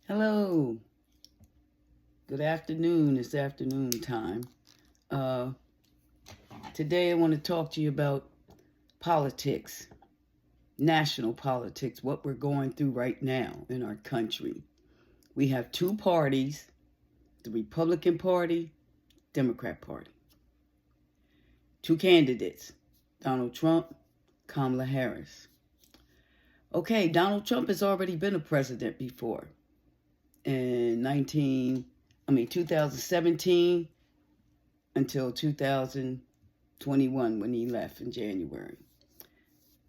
Hello. Good afternoon. It's afternoon time. Uh, Today I want to talk to you about politics, national politics, what we're going through right now in our country. We have two parties, the Republican Party, Democrat Party. Two candidates, Donald Trump, Kamala Harris. Okay, Donald Trump has already been a president before. In 2017 until 2021 when he left in January.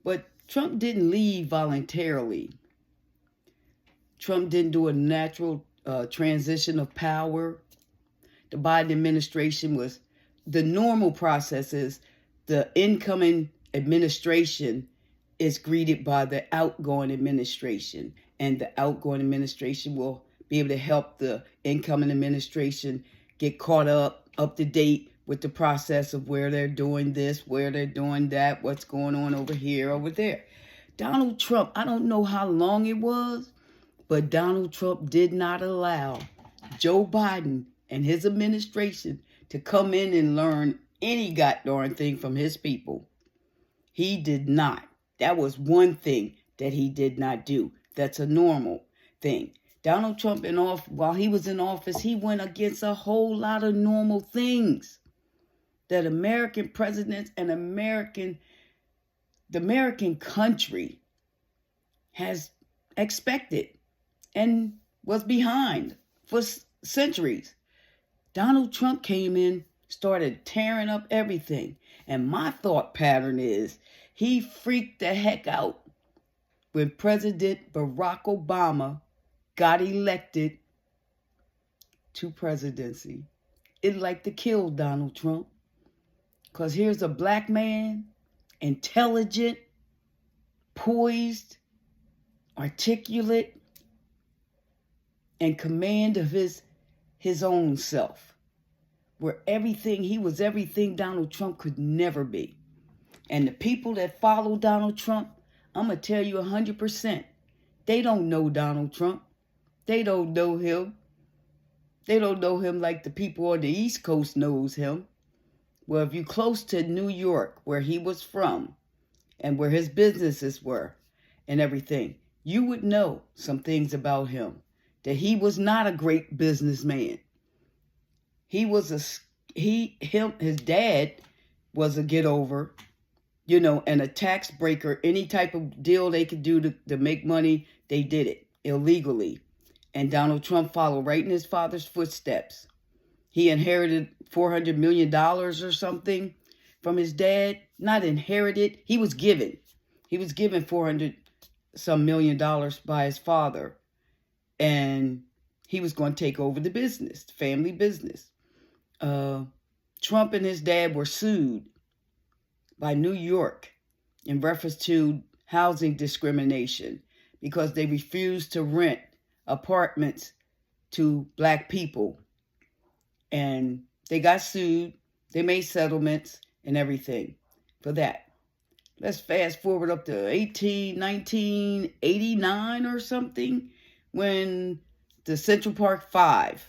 But Trump didn't leave voluntarily. Trump didn't do a natural transition of power. The Biden administration was the normal process is the incoming administration is greeted by the outgoing administration, and the outgoing administration will be able to help the incoming administration get caught up to date with the process of where they're doing this, where they're doing that, what's going on over here, over there. Donald Trump, I don't know how long it was, but Donald Trump did not allow Joe Biden and his administration to come in and learn any goddamn thing from his people. He did not. That was one thing that he did not do. That's a normal thing. Donald Trump, while he was in office, he went against a whole lot of normal things that American presidents and the American country has expected and was behind for centuries. Donald Trump came in, started tearing up everything. And my thought pattern is he freaked the heck out when President Barack Obama got elected to presidency. It'd like to kill Donald Trump. Because here's a black man, intelligent, poised, articulate, and command of his own self. Where he was everything Donald Trump could never be. And the people that follow Donald Trump, I'm going to tell you 100%, they don't know Donald Trump. They don't know him. They don't know him like the people on the East Coast knows him. Well, if you're close to New York, where he was from, and where his businesses were, and everything, you would know some things about him. That he was not a great businessman. His dad was a get over, and a tax breaker. Any type of deal they could do to make money, they did it illegally. And Donald Trump followed right in his father's footsteps. He inherited $400 million or something from his dad. Not inherited. He was given. He was given $400 some million by his father. And he was going to take over the business, the family business. Trump and his dad were sued by New York in reference to housing discrimination because they refused to rent apartments to black people. And they got sued. They made settlements and everything for that. Let's fast forward up to 1989 or something, when the Central Park Five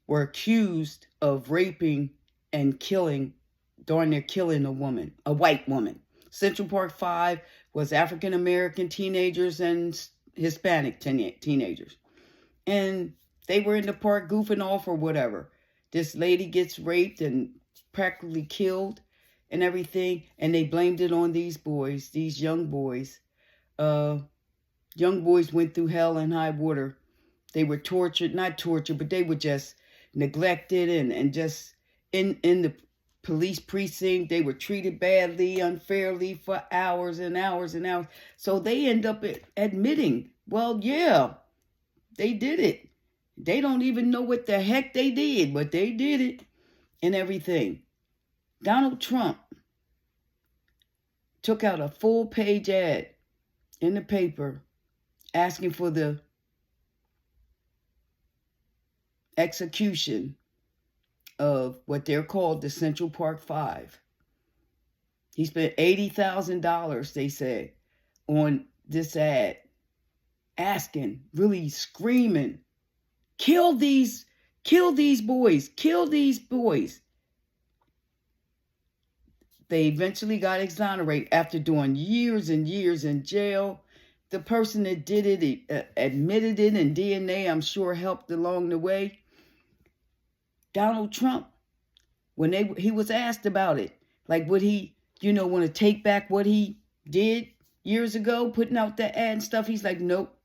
were accused of raping and killing a white woman. Central Park Five was African American teenagers and Hispanic teenagers. And they were in the park goofing off or whatever. This lady gets raped and practically killed and everything. And they blamed it on these boys, these young boys. Young boys went through hell and high water. They were not tortured, but they were just neglected and just in the police precinct. They were treated badly, unfairly for hours and hours and hours. So they end up admitting, well, yeah, they did it. They don't even know what the heck they did, but they did it and everything. Donald Trump took out a full-page ad in the paper asking for the execution of what they're called the Central Park Five. He spent $80,000, they said, on this ad asking, really screaming, kill these boys, kill these boys. They eventually got exonerated after doing years and years in jail. The person that did it admitted it, and DNA, I'm sure, helped along the way. Donald Trump, when he was asked about it, like, would he, want to take back what he did years ago, putting out that ad and stuff, he's like, nope.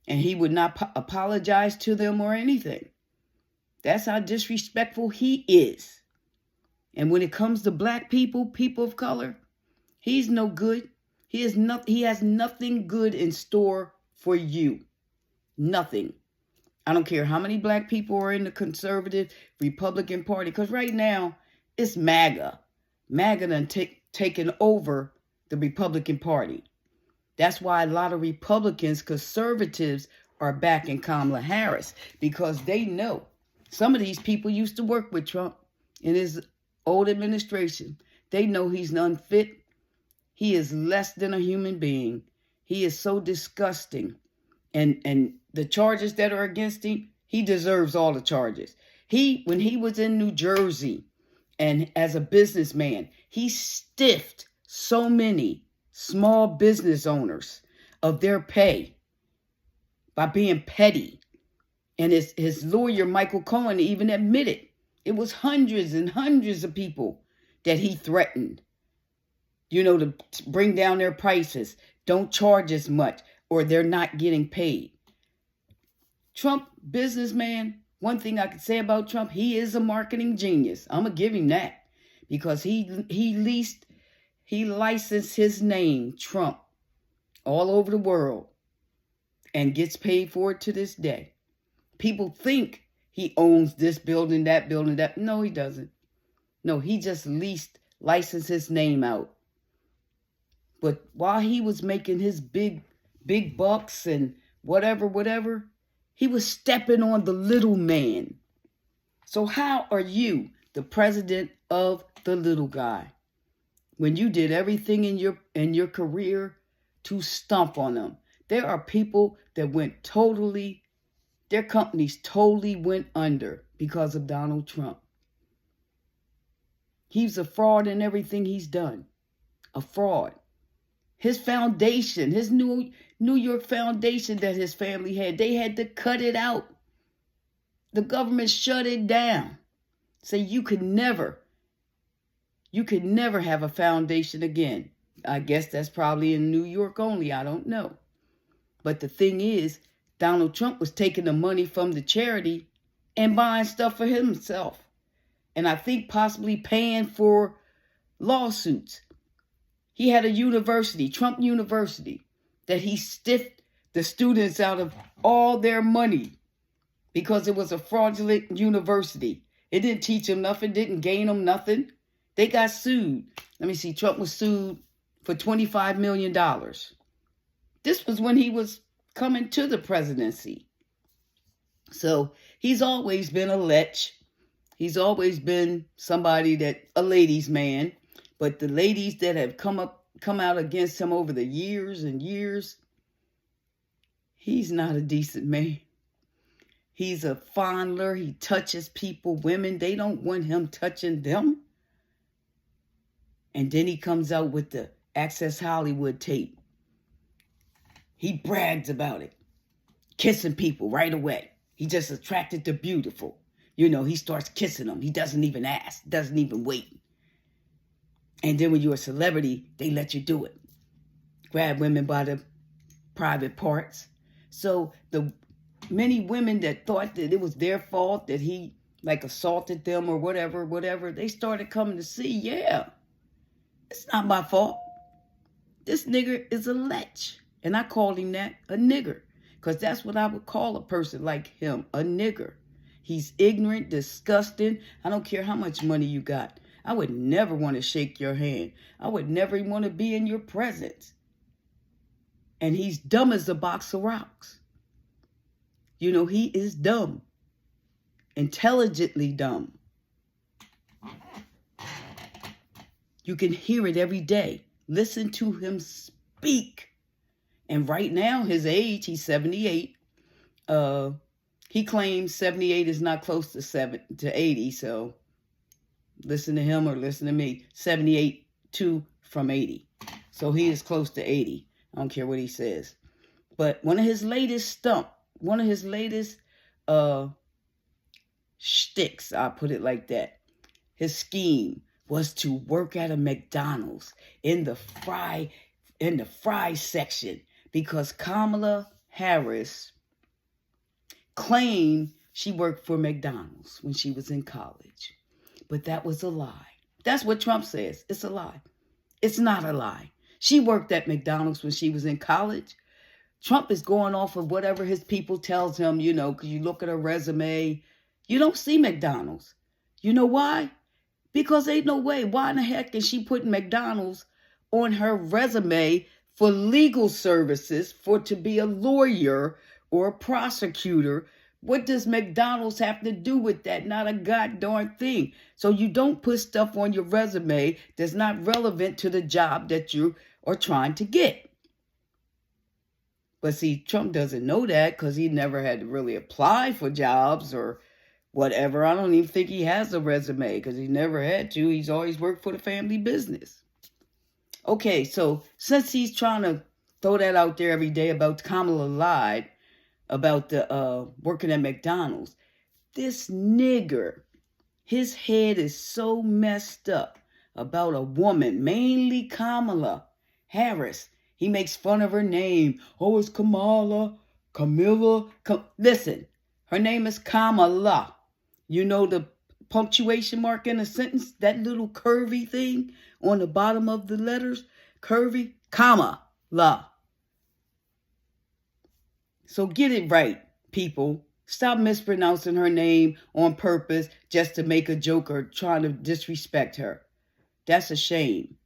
And he would not apologize to them or anything. That's how disrespectful he is. And when it comes to black people, people of color, he's no good. He has nothing good in store for you. Nothing. I don't care how many black people are in the conservative Republican Party, because right now it's MAGA. MAGA done taken over the Republican Party. That's why a lot of Republicans, conservatives, are backing Kamala Harris, because they know some of these people used to work with Trump in his old administration. They know he's unfit. He is less than a human being. He is so disgusting. And the charges that are against him, he deserves all the charges. When he was in New Jersey and as a businessman, he stiffed so many small business owners of their pay by being petty. And his lawyer, Michael Cohen, even admitted it was hundreds and hundreds of people that he threatened, to bring down their prices, don't charge as much, or they're not getting paid. Trump, businessman, one thing I could say about Trump, he is a marketing genius. I'm going to give him that, because he licensed his name, Trump, all over the world and gets paid for it to this day. People think he owns this building, that building, that. No, he doesn't. No, he just licensed his name out. But while he was making his big bucks and whatever, he was stepping on the little man. So how are you the president of the little guy when you did everything in your career to stomp on them? There are people that their companies totally went under because of Donald Trump. He's a fraud in everything he's done. A fraud. His foundation, his New York foundation that his family had, they had to cut it out. The government shut it down. Say you could never have a foundation again. I guess that's probably in New York only. I don't know. But the thing is, Donald Trump was taking the money from the charity and buying stuff for himself. And I think possibly paying for lawsuits. He had a university, Trump University, that he stiffed the students out of all their money because it was a fraudulent university. It didn't teach them nothing, didn't gain them nothing. They got sued. Let me see, Trump was sued for $25 million. This was when he was coming to the presidency. So he's always been a lech. He's always been somebody a ladies' man. But the ladies that have come out against him over the years and years, he's not a decent man. He's a fondler. He touches people, women. They don't want him touching them. And then he comes out with the Access Hollywood tape. He brags about it. Kissing people right away. He just attracted the beautiful. He starts kissing them. He doesn't even ask, doesn't even wait. And then when you're a celebrity, they let you do it. Grab women by the private parts. So the many women that thought that it was their fault, that he assaulted them or whatever, they started coming to see, yeah, it's not my fault. This nigger is a lech. And I called him that, a nigger. Because that's what I would call a person like him, a nigger. He's ignorant, disgusting. I don't care how much money you got. I would never want to shake your hand. I would never want to be in your presence. And he's dumb as a box of rocks. He is dumb. Intelligently dumb. You can hear it every day. Listen to him speak. And right now, his age, he's 78. He claims 78 is not close to 80. So listen to him or listen to me. 78 2 from 80. So he is close to 80. I don't care what he says. But one of his latest shticks, I'll put it like that. His scheme was to work at a McDonald's in the fry section because Kamala Harris claimed she worked for McDonald's when she was in college. But that was a lie. That's what Trump says. It's a lie. It's not a lie. She worked at McDonald's when she was in college. Trump is going off of whatever his people tells him, because you look at her resume, you don't see McDonald's. You know why? Because ain't no way. Why in the heck is she putting McDonald's on her resume for legal services, to be a lawyer or a prosecutor? What does McDonald's have to do with that? Not a goddamn thing. So you don't put stuff on your resume that's not relevant to the job that you are trying to get. But see, Trump doesn't know that because he never had to really apply for jobs or whatever. I don't even think he has a resume because he never had to. He's always worked for the family business. Okay, so since he's trying to throw that out there every day about Kamala lied about the working at McDonald's, this nigger, his head is so messed up about a woman, mainly Kamala Harris. He makes fun of her name. Oh, it's Kamala, Camilla. Listen, her name is Kamala. You know the punctuation mark in a sentence? That little curvy thing on the bottom of the letters? Curvy? Kamala. So get it right, people. Stop mispronouncing her name on purpose just to make a joke or trying to disrespect her. That's a shame.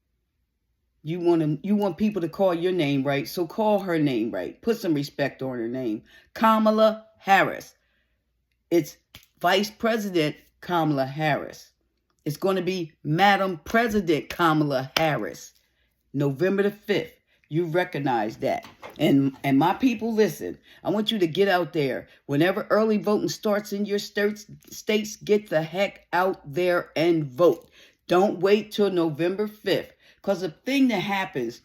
You want people to call your name right, so call her name right. Put some respect on her name. Kamala Harris. It's Vice President Kamala Harris. It's going to be Madam President Kamala Harris. November the 5th. You recognize that. And my people, listen. I want you to get out there. Whenever early voting starts in your states, get the heck out there and vote. Don't wait till November 5th. Because the thing that happens,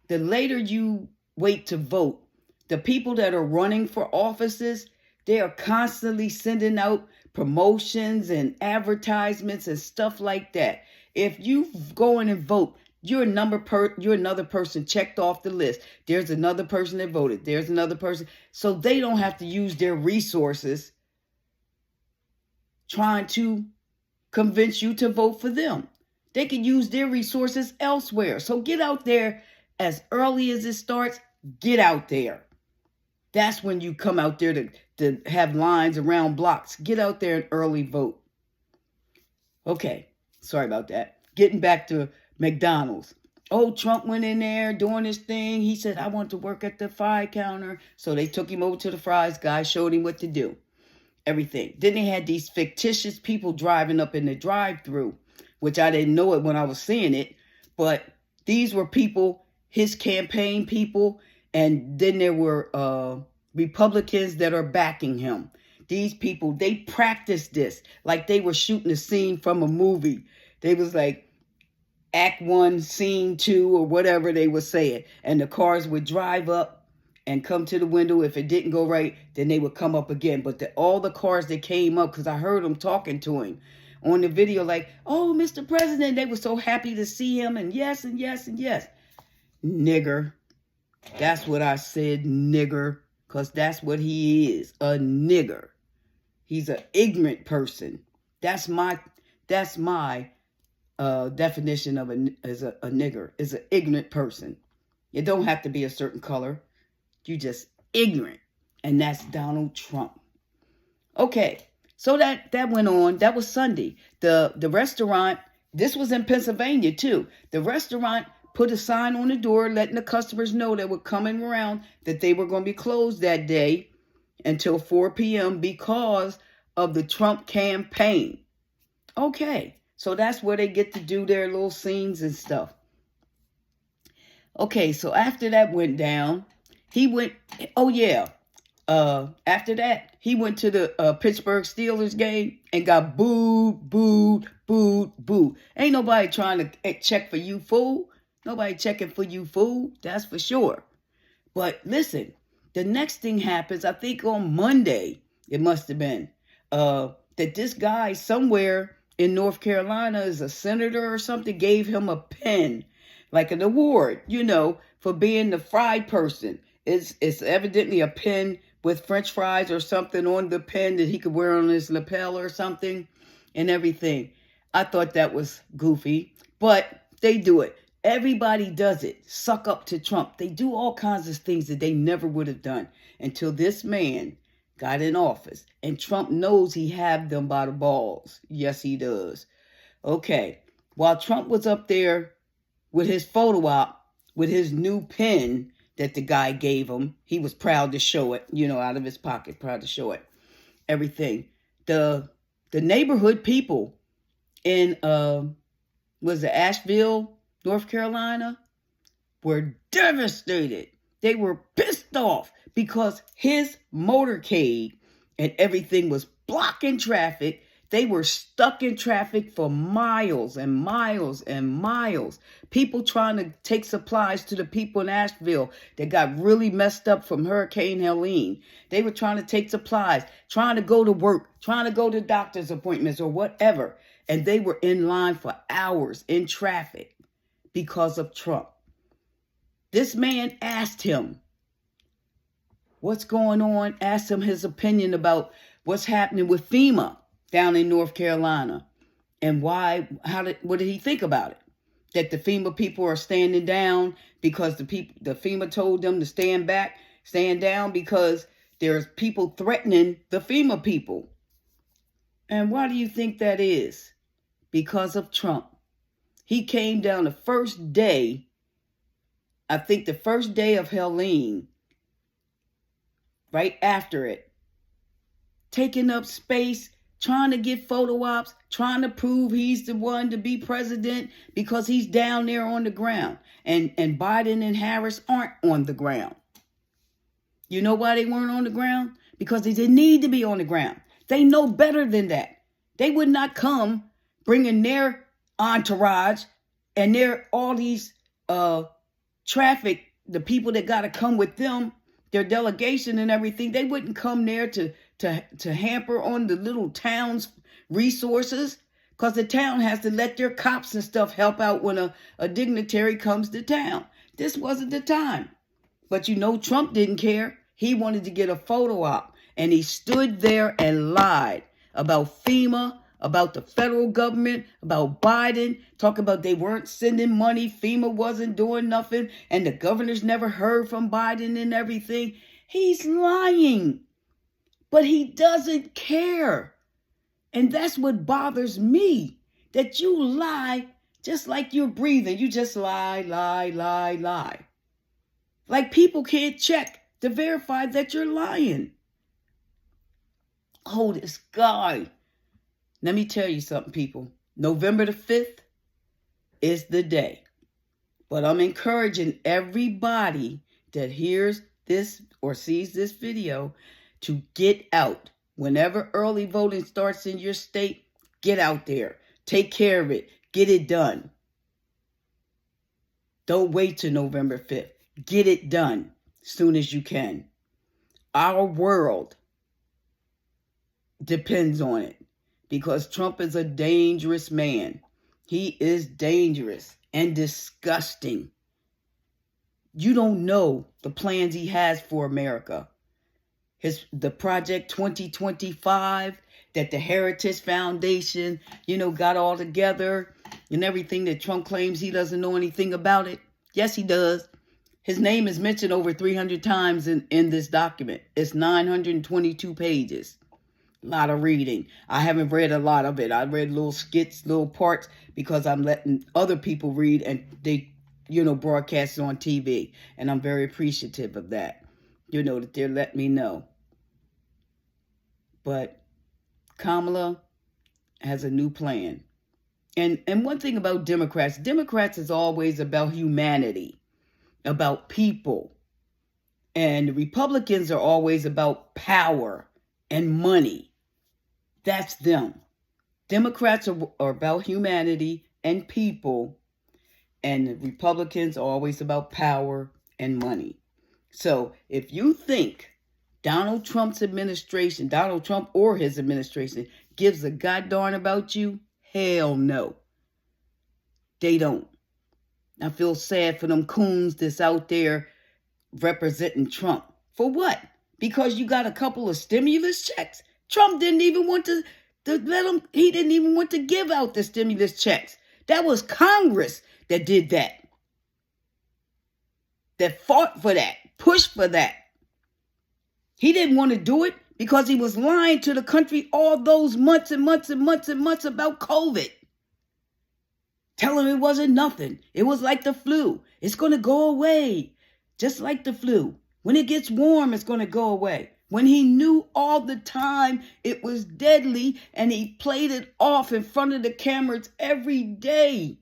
the later you wait to vote, the people that are running for offices, they are constantly sending out promotions and advertisements and stuff like that. If you go in and vote, you're another person checked off the list. There's another person that voted. There's another person. So they don't have to use their resources trying to convince you to vote for them. They can use their resources elsewhere. So get out there as early as it starts. Get out there. That's when you come out there to have lines around blocks. Get out there and early vote. Okay, sorry about that. Getting back to McDonald's. Oh, Trump went in there doing his thing. He said, I want to work at the fry counter. So they took him over to the fries guy, showed him what to do. Everything. Then they had these fictitious people driving up in the drive-thru, which I didn't know it when I was seeing it. But these were people, his campaign people, and then there were Republicans that are backing him. These people, they practiced this like they were shooting a scene from a movie. They was like, Act 1, Scene 2, or whatever they were saying. And the cars would drive up and come to the window. If it didn't go right, then they would come up again. But all the cars that came up, because I heard them talking to him on the video, like, oh, Mr. President, they were so happy to see him. And yes, and yes, and yes. Nigger. That's what I said, nigger. Because that's what he is, a nigger. He's an ignorant person. That's my definition of a nigger, is an ignorant person. You don't have to be a certain color. You just ignorant. And that's Donald Trump. Okay, so that went on. That was Sunday. The restaurant, this was in Pennsylvania too. The restaurant put a sign on the door letting the customers know that were coming around that they were going to be closed that day until 4 p.m. because of the Trump campaign. Okay. So that's where they get to do their little scenes and stuff. Okay, so after that went down, He went, oh yeah. After that, he went to the Pittsburgh Steelers game and got booed, booed, booed, booed. Ain't nobody trying to check for you, fool. Nobody checking for you, fool. That's for sure. But listen, the next thing happens, I think on Monday, it must have been, that this guy somewhere in North Carolina is a senator or something, gave him a pen, like an award, for being the fried person. It's evidently a pen with French fries or something on the pen that he could wear on his lapel or something and everything. I thought that was goofy, but they do it. Everybody does it. Suck up to Trump. They do all kinds of things that they never would have done until this man got in office. And Trump knows he had them by the balls. Yes, he does. Okay. While Trump was up there with his photo op, with his new pen that the guy gave him, he was proud to show it, out of his pocket, proud to show it. Everything. The neighborhood people in, was it Asheville, North Carolina, were devastated. They were pissed off because his motorcade and everything was blocking traffic. They were stuck in traffic for miles and miles and miles. People trying to take supplies to the people in Asheville that got really messed up from Hurricane Helene. They were trying to take supplies, trying to go to work, trying to go to doctor's appointments or whatever. And they were in line for hours in traffic because of Trump. This man asked him, what's going on? Asked him his opinion about what's happening with FEMA down in North Carolina. And what did he think about it? That the FEMA people are standing down because the FEMA told them to stand down because there's people threatening the FEMA people. And why do you think that is? Because of Trump. He came down the first day, I think the first day of Helene, right after it, taking up space, trying to get photo ops, trying to prove he's the one to be president because he's down there on the ground. And Biden and Harris aren't on the ground. You know why they weren't on the ground? Because they didn't need to be on the ground. They know better than that. They would not come bringing their entourage and all these traffic, the people that got to come with them, their delegation and everything. They wouldn't come there to hamper on the little town's resources, because the town has to let their cops and stuff help out when a dignitary comes to town. This wasn't the time. But Trump didn't care. He wanted to get a photo op, and he stood there and lied about FEMA, about the federal government, about Biden, talk about they weren't sending money, FEMA wasn't doing nothing, and the governors never heard from Biden and everything. He's lying, but he doesn't care. And that's what bothers me, that you lie just like you're breathing. You just lie, lie, lie, lie. Like people can't check to verify that you're lying. Oh, this guy. Let me tell you something, people. November the 5th is the day. But I'm encouraging everybody that hears this or sees this video to get out. Whenever early voting starts in your state, get out there. Take care of it. Get it done. Don't wait till November 5th. Get it done as soon as you can. Our world depends on it, because Trump is a dangerous man. He is dangerous and disgusting. You don't know the plans he has for America. The Project 2025 that the Heritage Foundation, got all together and everything that Trump claims he doesn't know anything about it. Yes, he does. His name is mentioned over 300 times in this document. It's 922 pages. A lot of reading. I haven't read a lot of it. I read little skits, little parts, because I'm letting other people read and they, broadcast it on TV. And I'm very appreciative of that, that they're letting me know. But Kamala has a new plan. And one thing about Democrats is always about humanity, about people. And the Republicans are always about power and money. That's them. Democrats are about humanity and people, and the Republicans are always about power and money. So if you think Donald Trump or his administration gives a goddamn about you, hell no. They don't. I feel sad for them coons that's out there representing Trump. For what? Because you got a couple of stimulus checks? Trump didn't even want to let him, he didn't even want to give out the stimulus checks. That was Congress that did that. That fought for that, pushed for that. He didn't want to do it because he was lying to the country all those months and months and months and months about COVID. Telling him it wasn't nothing. It was like the flu. It's going to go away. Just like the flu. When it gets warm, it's going to go away. When he knew all the time it was deadly and he played it off in front of the cameras every day.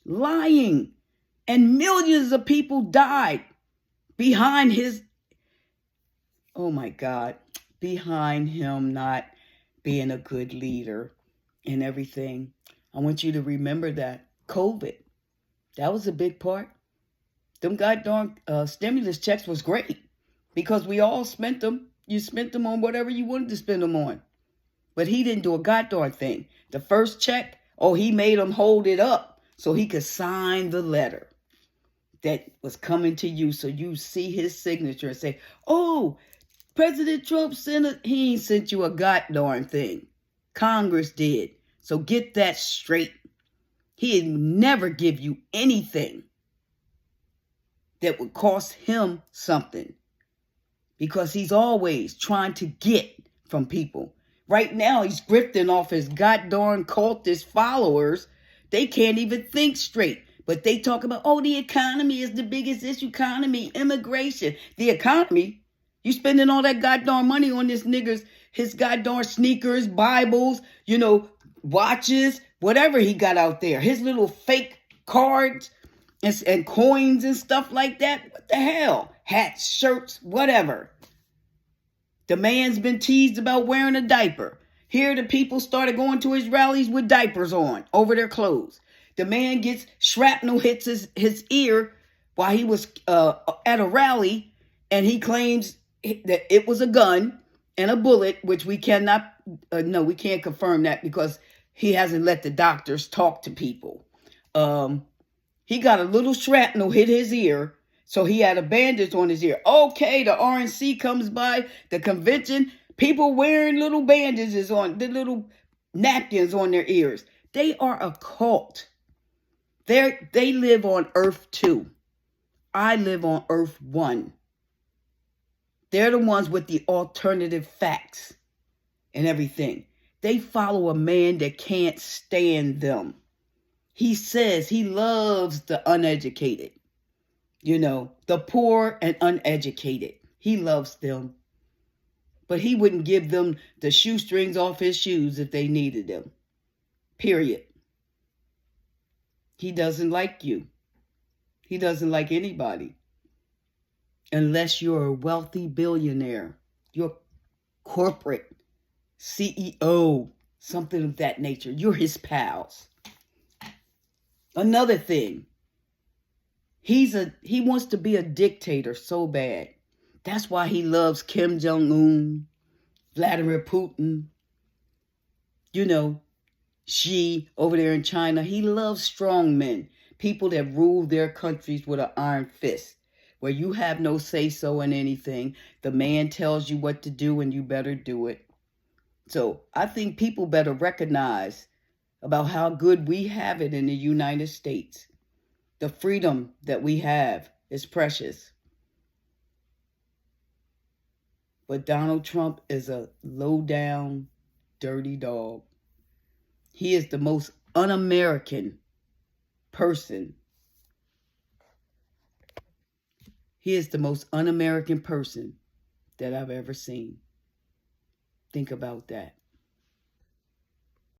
Lying. And millions of people died behind his, oh my God, behind him not being a good leader and everything. I want you to remember that. COVID, that was a big part. Them goddamn stimulus checks was great because we all spent them. You spent them on whatever you wanted to spend them on. But he didn't do a goddamn thing. The first check, he made him hold it up so he could sign the letter that was coming to you. So you see his signature and say, oh, President Trump he ain't sent you a goddamn thing. Congress did. So get that straight. He'd never give you anything that would cost him something because he's always trying to get from people. Right now, he's grifting off his goddamn cultist followers. They can't even think straight. But they talk about, the economy is the biggest issue. Economy, immigration. The economy? You spending all that goddamn money on his goddamn sneakers, Bibles, watches, whatever he got out there. His little fake cards and coins and stuff like that. What the hell? Hats, shirts, whatever. The man's been teased about wearing a diaper. Here the people started going to his rallies with diapers on over their clothes. The man gets shrapnel hits his ear while he was at a rally, and he claims that it was a gun and a bullet, which we cannot, we can't confirm that because he hasn't let the doctors talk to people. He got a little shrapnel hit his ear, so he had a bandage on his ear. Okay, the RNC comes by, the convention, people wearing little bandages on, the little napkins on their ears. They are a cult. They live on Earth 2. I live on Earth 1. They're the ones with the alternative facts and everything. They follow a man that can't stand them. He says he loves the uneducated, the poor and uneducated. He loves them. But he wouldn't give them the shoestrings off his shoes if they needed them. Period. He doesn't like you. He doesn't like anybody. Unless you're a wealthy billionaire. You're corporate CEO, something of that nature. You're his pals. Another thing, he wants to be a dictator so bad. That's why he loves Kim Jong-un, Vladimir Putin, Xi over there in China. He loves strong men, people that rule their countries with an iron fist, where you have no say-so in anything. The man tells you what to do and you better do it. So I think people better recognize about how good we have it in the United States. The freedom that we have is precious. But Donald Trump is a low-down, dirty dog. He is the most un-American person. He is the most un-American person that I've ever seen. Think about that.